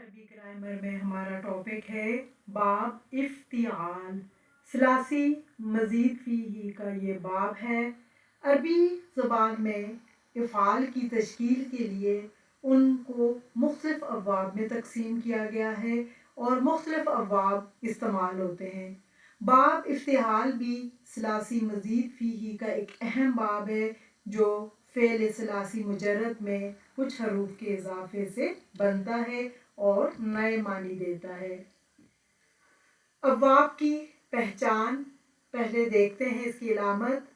अरबी ग्रामर में हमारा टॉपिक है बाब इफ्तिआल। सलासी मज़ीद फ़ीही का ये बाब है। अरबी ज़बान में इफ़ाल की तश्कील के लिए उनको मुख्तलिफ़ अब्वाब में तकसीम किया गया है और मुख्तलिफ़ अब्वाब इस्तेमाल होते हैं। बाब इफ्तिआल भी सलासी मज़ीद फ़ीही का एक अहम बाब है जो फ़ेल सलासी मुजर्रद में कुछ हरूफ के इजाफे से बनता है और नए मानी देता है। अब्वाब की पहचान पहले देखते हैं, इसकी अलामत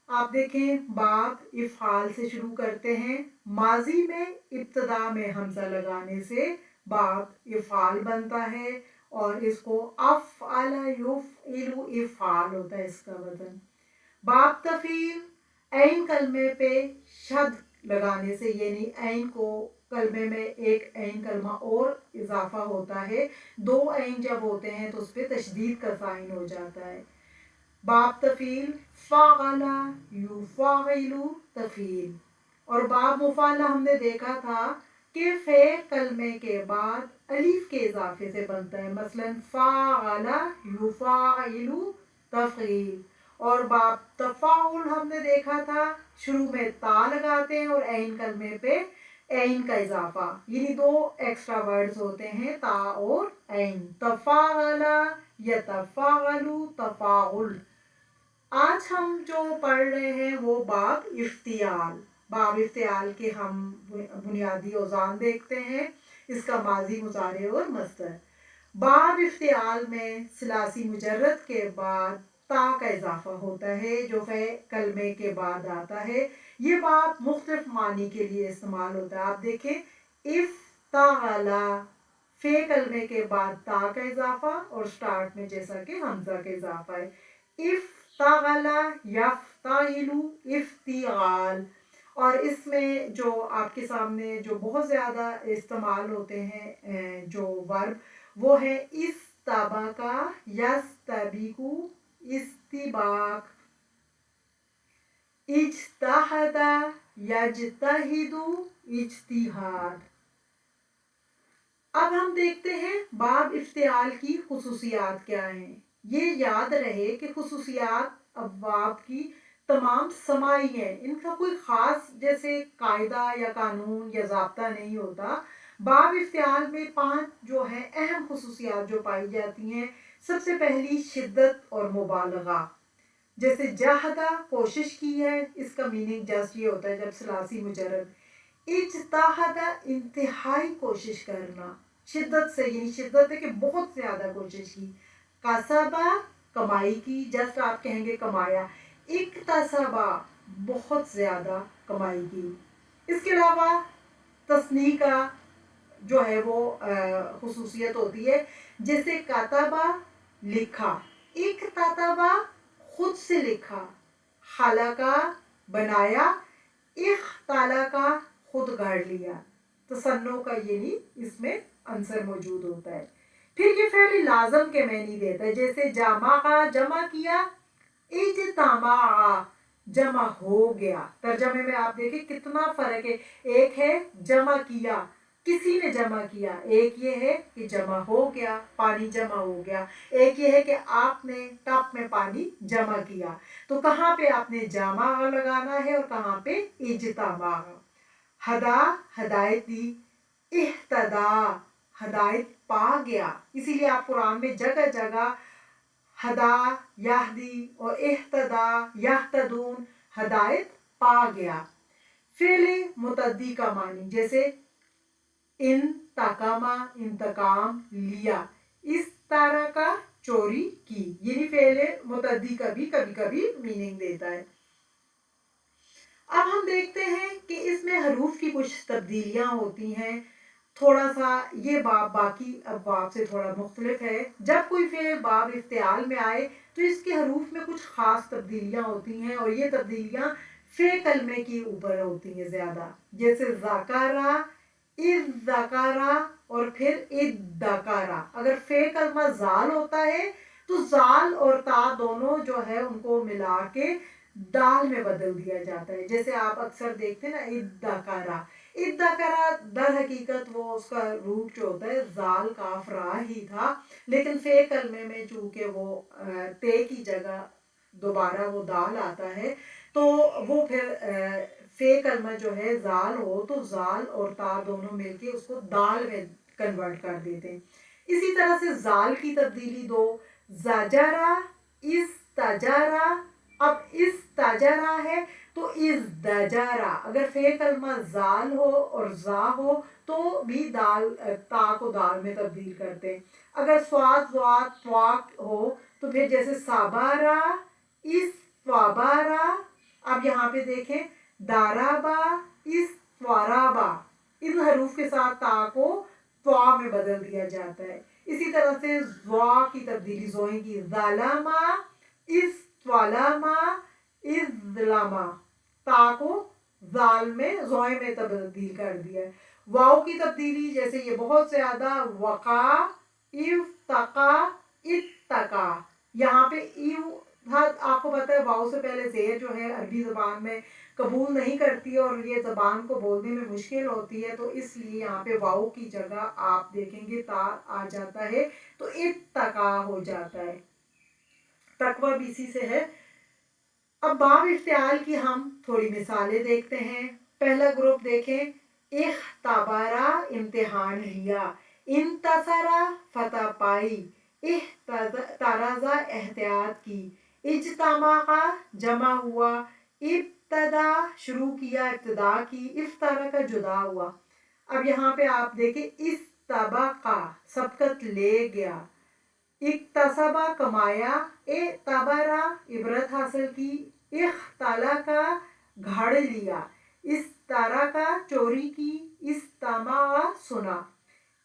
आप देखें। बाब इफ़ाल से शुरू करते हैं। माजी में इब्तदा में हमजा लगाने से बाब इफ़ाल बनता है और इसको अफ़अला युफ़इलु इफ़ाल होता है इसका वजन। बाब तफ़ील ऐन कलमे पे शद लगाने से, यानी ऐन को कलमे में एक ऐन कलमा और इजाफा होता है। दो ऐन जब होते हैं तो उस पर तशदीद का साइन हो जाता है। बाब तफ़ील फ़अला युफ़अलु तफ़ील। और बाब मुफ़अला हमने देखा था कि फ़े कलमे के बाद अलीफ के इजाफे से बनता है, मसलन फ़अला युफ़अलु तफ़ील। और बाब तफ़ाउल हमने देखा था शुरू में ता लगाते हैं और ऐन कलमे पे ऐन का इजाफा, यानी दो एक्स्ट्रा वर्ड्स होते हैं ता और ऐन। तफ़ाअला यतफ़अलु तफ़ाउल। आज हम जो पढ़ रहे हैं वो बाब इफ्तिआल। बाब इफ्तिआल के हम बुनियादी औज़ान देखते हैं, इसका माजी, मुज़ारे और मस्दर। बाब इफ्तिआल में सलासी मुजर्रद के बाद ता का इजाफा होता है जो फ़े कलमे के बाद आता है। ये बाब मुख्तलिफ मानी के लिए इस्तेमाल होता है। आप देखें इफ्ताअला, फ़े कलमे के बाद ता का इजाफा और स्टार्ट में जैसा कि हमजा का इजाफा है। इफ्ताअला यफ्ताइलु इफ्तिआल। और इसमें जो आपके सामने जो बहुत ज़्यादा इस्तेमाल होते हैं जो वर्ब, वो है इस्तबका यस्तबिकु इस्तिबाक, इज्तहदा यज्तहिदु इज्तिहाद। अब हम देखते हैं बाब इफ्तिआल की खुसूसियात क्या हैं। ये याद रहे कि खुसूसियात अब्वाब की तमाम समाई हैं, इनका कोई ख़ास जैसे कायदा या कानून या ज़ाब्ता नहीं होता। बाब इफ्तिआल में 5 जो है अहम खुसूसियात जो पाई जाती हैं। सबसे पहली शिद्दत और मुबालगा। जैसे जहदा कोशिश की है, इसका मीनिंग जस्ट ये होता है जब सलासी मुजर्रद। इज्तहदा इंतहाई कोशिश करना, शिद्दत से, यानी शिद्दत है कि बहुत ज़्यादा कोशिश की। कसबा कमाई की, जस्ट आप कहेंगे कमाया। इक्तसबा बहुत ज़्यादा कमाई की। इसके अलावा तस्नी का जो है वो खुसूसियत होती है, जैसे कातबा लिखा, इक्ततबा खुद से लिखा, खलका बनाया, इख्तलका खुद गढ़ लिया। तसन्नो का यानी इसमें आंसर मौजूद होता है। फिर ये फ़ेल लाज़म के मैनी देता है, जैसे जामा का जमा किया, इज्तमा जमा हो गया। तर्जमे में आप देखें कितना फ़र्क है। एक है जमा किया, किसी ने जमा किया, एक ये है कि जमा हो गया, पानी जमा हो गया। एक ये है कि आपने टब में पानी जमा किया। तो कहाँ पे आपने जामा लगाना है और कहाँ पे इज्तमा। हदा हदायत दी, इह्तदा हदायत पा गया। इसीलिए आप कुरान में जगह जगह हदा यहदी और इह्तदा यहतदून, हदायत पा गया। फ़ेल मुतद्दी का मानी, जैसे इन तकामा इंतकाम लिया, इस तरह का चोरी की, यानी फ़ेल मुतद्दी का भी कभी कभी मीनिंग देता है। अब हम देखते हैं कि इसमें हरूफ की कुछ तब्दीलियां होती हैं। थोड़ा सा ये बाब बाकी अब्वाब से थोड़ा मुख्तलिफ है। जब कोई फ़ेल बाब इफ्तिआल में आए तो इसके हरूफ में कुछ ख़ास तब्दीलियां होती हैं और ये तब्दीलियां फ़े कलमे के ऊपर होती हैं ज़्यादा, जैसे ज़कारा, इज़्ज़कारा और फिर इद्दकारा। अगर फ़े कलमा ज़ाल होता है तो ज़ाल और ता दोनों जो है उनको मिला के दाल में बदल दिया जाता है। जैसे आप अक्सर देखते हैं ना, इद्दकारा, इद्दकरा दर हकीकत वो उसका रूट जो होता है जाल काफ रा ही था, लेकिन फे कलमे में चूंकि वो ते की जगह दोबारा वो दाल आता है, तो वो फिर फे कलमा जो है जाल हो तो जाल और ता दोनों मिलके उसको दाल में कन्वर्ट कर देते हैं। इसी तरह से जाल की तब्दीली दो, जाजरा, इस तजारा। अब इस तजारा है तो इस दजारा, अगर फे कलमा जाल हो और जा हो तो भी दाल ता को दाल में तब्दील करते हैं। अगर स्वाद स्वाद त्वाक हो तो फिर जैसे साबारा, इस त्वाबारा। अब यहाँ पे देखें दाराबा, इस त्वाराबा, इन हरूफ के साथ ता को त्वा में बदल दिया जाता है। इसी तरह से ज़्वा की तब्दीली ज़ोएं की, ज़ालामा, इस त्वालामा, इस ज़लामा, ता को जाल में ज़ोए में तब्दील कर दिया है। वाव की तब्दीली जैसे ये बहुत ज़्यादा, वक़ा, इफ्तका, इत्तका। यहाँ पे आपको पता है वाव से पहले ज़ेर जो है अरबी ज़बान में कबूल नहीं करती है और ये ज़बान को बोलने में मुश्किल होती है, तो इसलिए यहाँ पे वाव की जगह आप देखेंगे ता आ जाता है तो इत्तका हो जाता है। तकवा भी इसी से है। अब बाब इफ्तियाल की हम थोड़ी मिसालें देखते हैं। पहला ग्रुप देखें, इख्तबारा इम्तिहान लिया, इंतसरा फतह पाई, इहतराजा एहतियात की, इज्तमा का जमा हुआ, इब्तदा शुरू किया, इब्तदा की, इफ्तारा का जुदा हुआ। अब यहाँ पे आप देखें, इस तबा का सबकत ले गया, इक्तसबा कमाया, ए तबरा इबरत हासिल की, इख्तला का घड़ लिया, इस तरह का चोरी की, इस तमा सुना,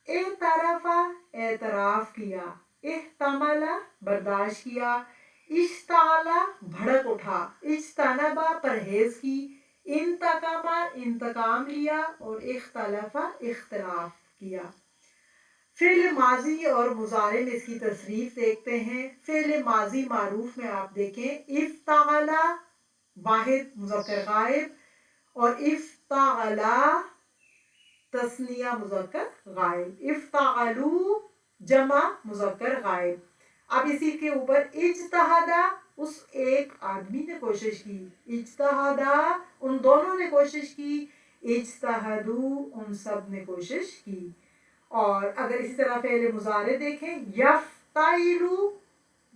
ए तरफा एतराफ किया, इहतमला बर्दाश्त किया, इश्ताला भड़क उठा, इज्तनबा परहेज की, इंतकामा इंतकाम लिया और इख्तलफा इख्तलाफ किया। फ़िल माजी और मुज़ारे में इसकी तसरीफ देखते हैं। फ़िल माजी मारूफ में आप देखें, इफ्ताला वाहिद मुज़क्कर गायब और इफ्ताला तस्निया मुज़क्कर गायब, इफ्तालू जमा मुज़क्कर गायब। अब इसी के ऊपर इज्तहदा, उस एक आदमी ने कोशिश की, इज्तहदा उन दोनों ने कोशिश की, इज्तहदू उन सब ने कोशिश की। और अगर इसी तरह फ़ेल मुज़ारे देखें, यफ्ताइलू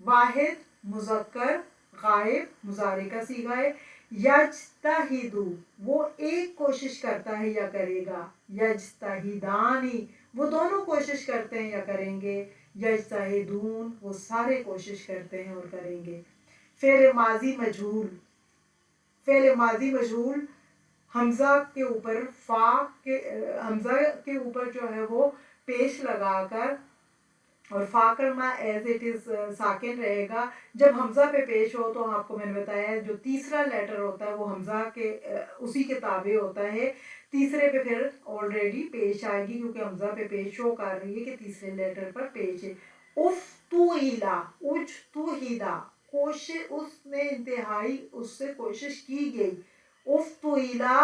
वाहिद मुज़क्कर गायब मुज़ारे का सीगा है, यज्तहिदू वो एक कोशिश करता है या करेगा, यज्तहिदानी वो दोनों कोशिश करते हैं या करेंगे, यज्तहिदून वो सारे कोशिश करते हैं और करेंगे। फ़ेल माजी मजहूल, फ़ेल माजी मजहूल हमज़ा के ऊपर हमज़ा के ऊपर जो है वो पेश लगाकर, और फा कलमा एज इट इज़ साकिन रहेगा। जब हमज़ा पे पेश हो तो आपको मैंने बताया जो तीसरा लेटर होता है वो हमज़ा के उसी के ताबे होता है, तीसरे पे फिर ऑलरेडी पेश आएगी क्योंकि हमज़ा पे पेश शो कर रही है कि तीसरे लेटर पर पेश है। उफ्तुइला, उज्तुहिदा कोशिश, उसने इंतहाई उससे कोशिश की गई, उफ्तुइला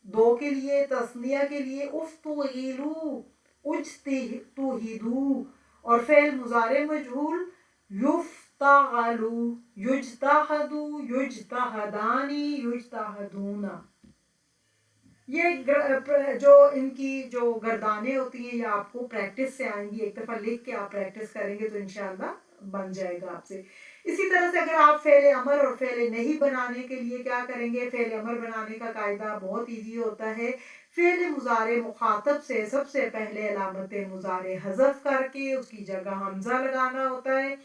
दो के लिए, तस्निया के लिए उफ्तुइलू, उज्तुहिदू। और फ़ेल मुज़ारे मजहूल, युफ्तालू, युज्तहदू, युज्तहदानी, युज्तहदूना। ये जो इनकी जो गर्दानें होती हैं ये आपको प्रैक्टिस से आएंगी, एक दफ़ा लिख के आप प्रैक्टिस करेंगे तो इंशाअल्लाह बन जाएगा आपसे। इसी तरह से अगर आप फ़ेल अमर और फ़ेल नहीं बनाने के लिए क्या करेंगे, फ़ेल अमर बनाने का कायदा बहुत ईजी होता है। फ़ेल मुज़ारे मुखातब से सबसे पहले अलामत मुज़ारे हज़फ करके उसकी जगह हमज़ा लगाना होता है।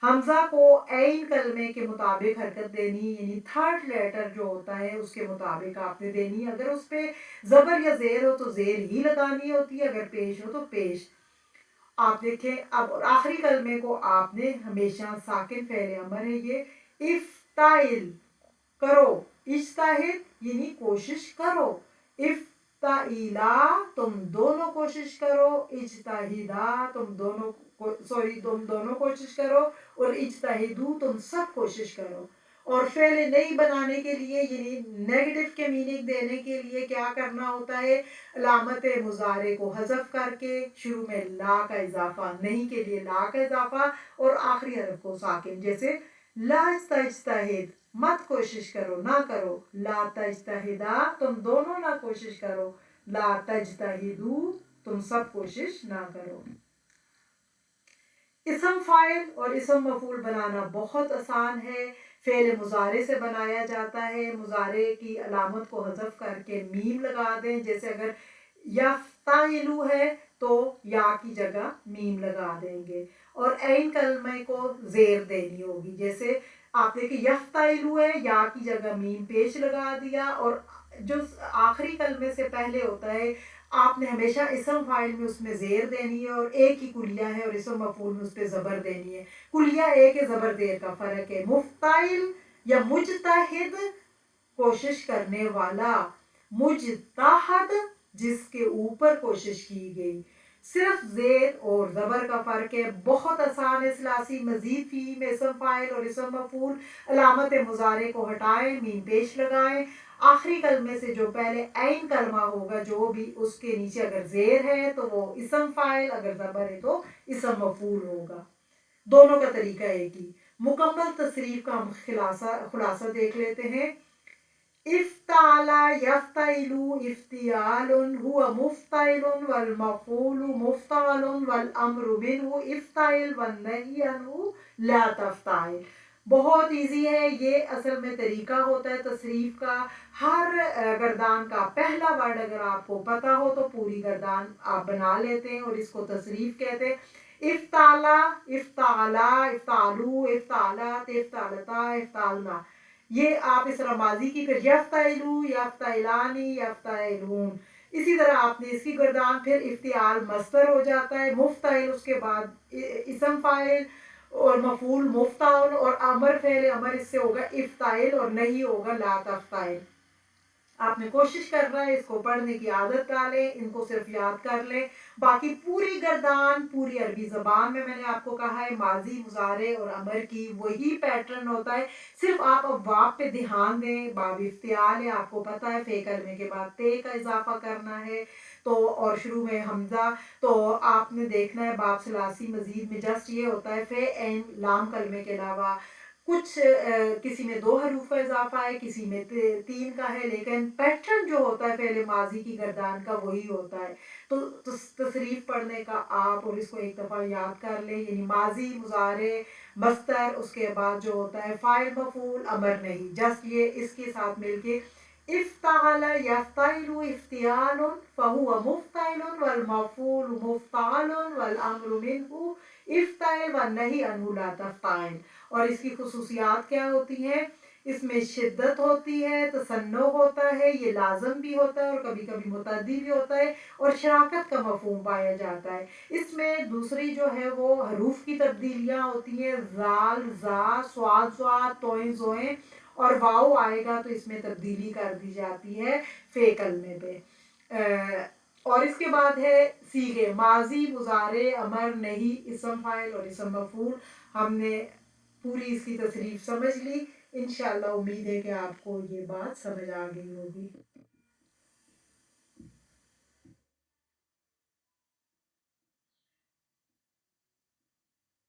हमज़ा को ऐन कलमे के मुताबिक हरकत देनी, यानी थर्ड लेटर जो होता है उसके मुताबिक आपने देनी। अगर उस पर ज़बर या ज़ेर हो तो ज़ेर ही लगानी होती है, अगर पेश हो तो पेश। आप देखें अब आखिरी कलमे को आपने हमेशा साकिन फ़ेल अमर है ये, इफ्ताइल करो, इज्ताहिद यानी कोशिश करो, इफ्ताइला तुम दोनों कोशिश करो, इज्ताहिदा तुम दोनों कोशिश करो और इज्ताहिदू तुम सब कोशिश करो। اور فعل نہیں بنانے کے لیے یعنی نیگیٹو کے میننگ دینے کے لیے کیا کرنا ہوتا ہے؟ علامت مضارع کو حذف کر کے شروع میں لا کا اضافہ، نہیں کے لیے لا کا اضافہ اور آخری حرف کو ساکن، جیسے لا تجتہد مت کوشش کرو، نہ کرو، لا تجتہدا تم دونوں نہ کوشش کرو، لا تجتہدو تم سب کوشش نہ کرو۔ اسم فاعل اور اسم مفعول بنانا بہت آسان ہے۔ فعل مضارع سے بنایا جاتا ہے، مضارع کی علامت کو حذف کر کے میم لگا دیں، جیسے اگر یفتعلو ہے تو یا کی جگہ میم لگا دیں گے، اور عین کلمے کو زیر دینی ہوگی، جیسے آپ دیکھیں یفتعلو ہے، یا کی جگہ میم پیش لگا دیا، اور جو آخری کلمے سے پہلے ہوتا ہے آپ نے ہمیشہ اسم فاعل میں اس میں زیر دینی ہے، اور ایک ہی کلیہ ہے اور اسم مفعول میں اس پہ زبر دینی ہے۔ کلیہ ایک ہے، زبر دیر کا فرق ہے۔ مفتعل یا مجتہد کوشش کرنے والا، مجتہد جس کے اوپر کوشش کی گئی، صرف زیر اور زبر کا فرق ہے، بہت آسان ہے ثلاثی۔ مزید فی میں اسم فاعل اور اسم مفعول، علامت مضارع کو ہٹائیں، میم پیش لگائیں، آخری کلمے سے جو پہلے عین کلمہ ہوگا جو بھی اس کے نیچے اگر زیر ہے تو وہ اسم فاعل، اگر زبر ہے تو اسم مفعول ہوگا۔ دونوں کا طریقہ ایک ہی۔ مکمل تصریف کا ہم خلاصہ دیکھ لیتے ہیں۔ افتعل یفتعل افتعال هو مفتعل والمفعول مفتعل والامر منه افتعل والنهی عنه لا تفتعل۔ بہت ایزی ہے یہ، اصل میں طریقہ ہوتا ہے تصریف کا۔ ہر گردان کا پہلا ورڈ اگر آپ کو پتا ہو تو پوری گردان آپ بنا لیتے ہیں اور اس کو تصریف کہتے ہیں۔ افتعلا، افتعلا، افتعلو، افتعلت، افتعلتا، افتعلنا، یہ آپ اس طرح ماضی کی، پھر یفتعلو، یفتعلانی، یفتعلون، اسی طرح آپ نے اس کی گردان، پھر افتعال مصدر ہو جاتا ہے، مفتعل اس کے بعد اسم فاعل اور مفعول مفتعل، اور امر فعل امر اس سے ہوگا افتعل اور نہیں ہوگا لا تفتعل۔ آپ نے کوشش کرنا ہے اس کو پڑھنے کی عادت ڈالیں، ان کو صرف یاد کر لیں، باقی پوری گردان پوری عربی زبان میں نے آپ کو کہا ہے ماضی مضارع اور امر کی وہی پیٹرن ہوتا ہے، صرف آپ ابواب پہ دھیان دیں۔ باب افتعال ہے، آپ کو پتہ ہے فے کلمے کے بعد تے کا اضافہ کرنا ہے تو، اور شروع میں حمزہ، تو آپ نے دیکھنا ہے باب ثلاثی مزید میں جسٹ یہ ہوتا ہے فے عین لام کلمے کے علاوہ کچھ کسی میں 2 حروف کا اضافہ ہے، کسی میں 3 کا ہے، لیکن پیٹرن جو ہوتا ہے فعل ماضی کی گردان کا وہی ہوتا ہے۔ تو تصریف پڑھنے کا آپ اور اس کو ایک دفعہ یاد کر لیں، یعنی ماضی مضارع مصدر، اس کے بعد جو ہوتا ہے فاعل مفعول امر نہیں، جسٹ یہ اس کے ساتھ مل کے افتعل یفتعل افتعال فهو مفتعل والمفعول مفتعل والامر منه افتعل والنهی عنه لا تفتعل۔ اور اس کی خصوصیات کیا ہوتی ہیں؟ اس میں شدت ہوتی ہے، تصنع ہوتا ہے، یہ لازم بھی ہوتا ہے اور کبھی کبھی متعدی بھی ہوتا ہے، اور شراکت کا مفہوم پایا جاتا ہے۔ اس میں دوسری جو ہے وہ حروف کی تبدیلیاں ہوتی ہیں، زال زا، صاد ضاد، توئیں زوئیں، اور واؤ آئے گا تو اس میں تبدیلی کر دی جاتی ہے فے کلمے پہ۔ اور اس کے بعد ہے صیغے ماضی مضارع امر نہیں اسم فاعل اور اسم مفعول۔ ہم نے پوری اس کی تصریف سمجھ لی، انشاءاللہ امید ہے کہ آپ کو یہ بات سمجھ آ گئی ہوگی۔